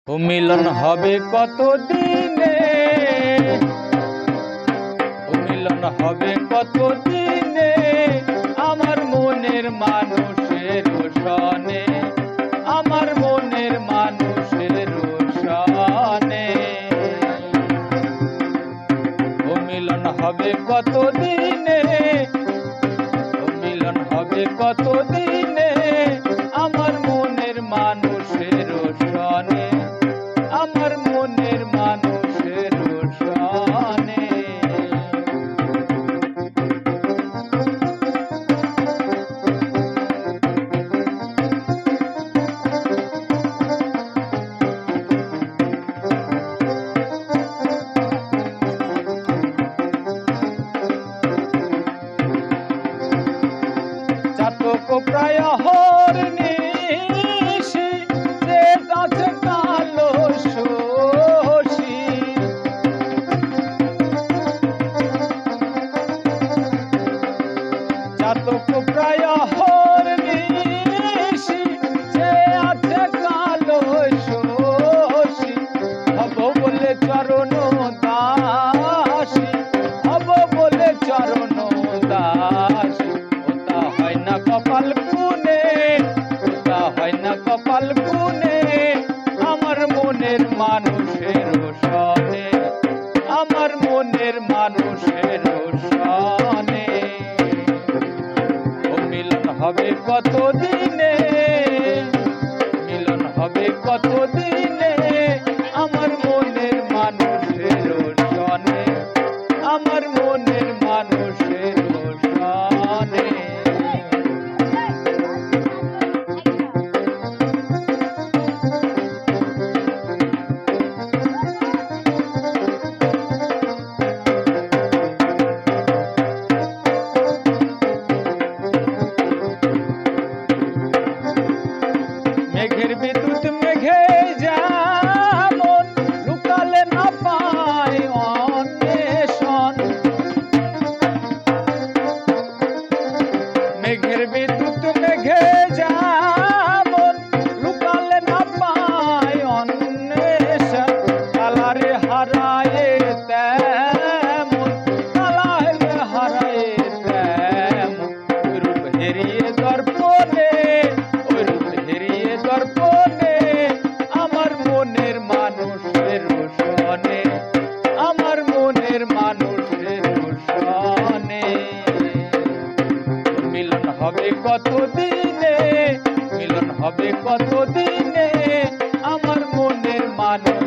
ও মিলন হবে কত দিনে, ও মিলন হবে কত দিনে, আমার মনের মানুষের সনে, আমার মনের মানুষের সনে। ও মিলন হবে কত দিনে, ও মিলন হবে কত দিনে, আমার মনের মানুষের সনে, আমার মনের মানুষের সনে। চাতক প্রায় হরনিশি যে আছে কালো শশী, চাতক প্রায় হরনিশি যে আছে কালো শশী, হব বলে চরণ দাসী, হব বলে চরণ দাসী। ওটা হয় না কপাল পুনে, ওটা হয় না কপাল পুনে, আমার মনের মানুষের সনে, আমার মনের মানুষের সনে। ও মিলন হবে কত দিনে, মিলন হবে কত দিনে, আমার মনের মানুষের সনে, আমার মনের মানুষের সনে। মেঘের বিদ্যুৎ মেঘে যেমন লুকালে না পায় অন্বেষণ, মেঘের বিদ্যুৎ মেঘে যেমন লুকালে না পায় অন্বেষণ, কালারে হারায় তেমন, কালারে হারায় তেমন, রূপ হেরিয়ে দর্পণে, ওই রূপ হেরিয়ে দর্পণে, আমার মনের মানুষের সনে, আমার মনের মানুষের সনে। মিলন হবে কত দিনে, মিলন হবে কত দিনে, আমার মনের মানুষ